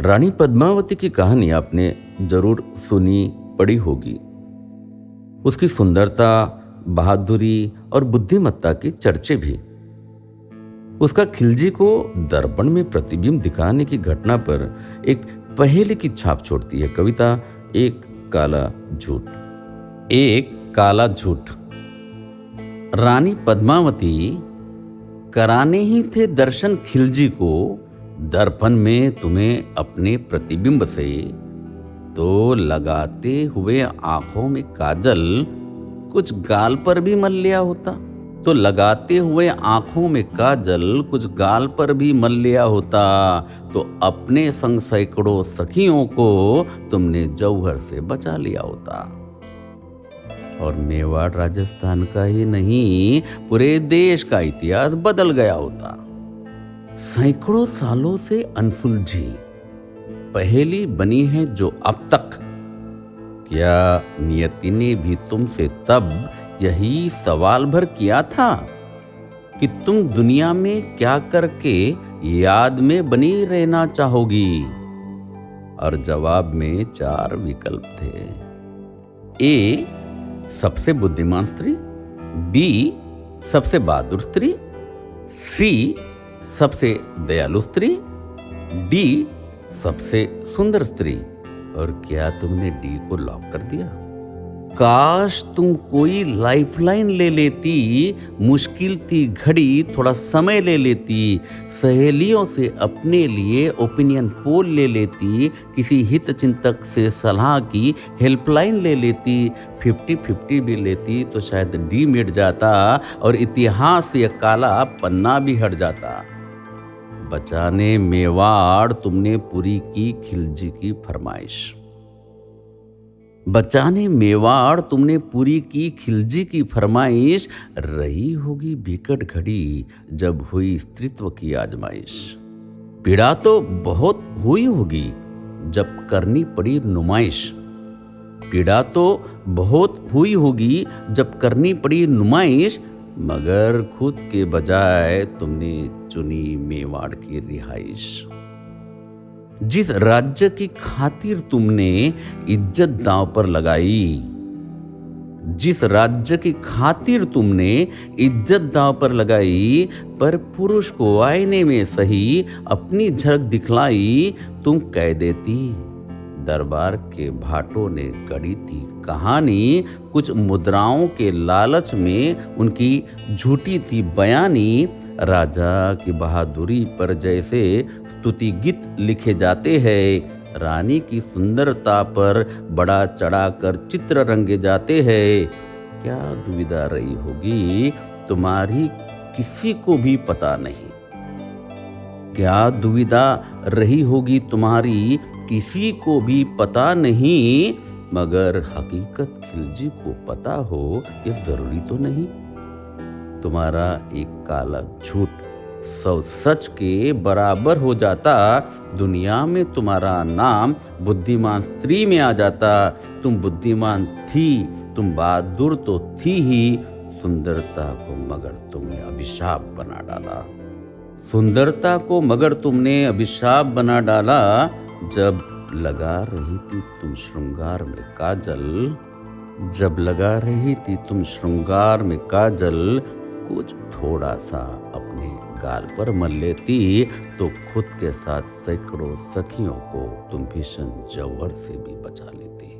रानी पद्मावती की कहानी आपने जरूर सुनी पढ़ी होगी। उसकी सुंदरता, बहादुरी और बुद्धिमत्ता की चर्चे भी। उसका खिलजी को दर्पण में प्रतिबिंब दिखाने की घटना पर एक पहेली की छाप छोड़ती है कविता एक काला झूठ। एक काला झूठ। रानी पद्मावती कराने ही थे दर्शन खिलजी को, दर्पण में तुम्हें अपने प्रतिबिंब से, तो लगाते हुए आंखों में काजल कुछ गाल पर भी मल लिया होता। तो लगाते हुए आंखों में काजल कुछ गाल पर भी मल लिया होता, तो अपने संग सैकड़ों सखियों को तुमने जौहर से बचा लिया होता। और मेवाड़ राजस्थान का ही नहीं, पूरे देश का इतिहास बदल गया होता। सैकड़ों सालों से अनसुलझी पहेली बनी है जो अब तक। क्या नियति ने भी तुमसे तब यही सवाल भर किया था कि तुम दुनिया में क्या करके याद में बनी रहना चाहोगी? और जवाब में 4 विकल्प थे। ए, सबसे बुद्धिमान स्त्री। बी, सबसे बहादुर स्त्री। सी, सबसे दयालु स्त्री। डी, सबसे सुंदर स्त्री। और क्या तुमने डी को लॉक कर दिया? काश तुम कोई लाइफलाइन ले लेती, मुश्किल थी घड़ी थोड़ा समय ले लेती, सहेलियों से अपने लिए ओपिनियन पोल ले लेती, किसी हित चिंतक से सलाह की हेल्पलाइन ले लेती, 50-50 भी लेती तो शायद डी मिट जाता और इतिहास से काला पन्ना भी हट जाता। बचाने मेवाड़ तुमने पूरी की खिलजी की फरमाइश। बचाने मेवाड़ तुमने पूरी की खिलजी की फरमाइश। रही होगी बिकट घड़ी जब हुई स्त्रीत्व की आजमाइश। पीड़ा तो बहुत हुई होगी जब करनी पड़ी नुमाइश। पीड़ा तो बहुत हुई होगी जब करनी पड़ी नुमाइश, मगर खुद के बजाय तुमने चुनी मेवाड़ की रिहाइश। जिस राज्य की खातिर तुमने इज्जत दांव पर लगाई, जिस राज्य की खातिर तुमने इज्जत दांव पर लगाई, पर पुरुष को आईने में सही अपनी झलक दिखलाई, तुम कह देती दरबार के भाटों ने गढ़ी थी कहानी, कुछ मुद्राओं के लालच में उनकी झूठी थी बयानी। राजा की बहादुरी पर जैसे स्तुति गीत लिखे जाते हैं, रानी की सुंदरता पर बड़ा चढ़ाकर चित्र रंगे जाते हैं। क्या दुविधा रही होगी तुम्हारी किसी को भी पता नहीं। क्या दुविधा रही होगी तुम्हारी किसी को भी पता नहीं, मगर हकीकत खिलजी को पता हो ये जरूरी तो नहीं। तुम्हारा एक काला झूठ 100 सच के बराबर हो जाता, दुनिया में तुम्हारा नाम बुद्धिमान स्त्री में आ जाता। तुम बुद्धिमान थी, तुम बहादुर तो थी ही, सुंदरता को मगर तुमने अभिशाप बना डाला। सुंदरता को मगर तुमने अभिशाप बना डाला। जब लगा रही थी तुम श्रृंगार में काजल, जब लगा रही थी तुम श्रृंगार में काजल, कुछ थोड़ा सा अपने गाल पर मल लेती, तो खुद के साथ सैकड़ों सखियों को तुम भीषण जौहर से भी बचा लेती।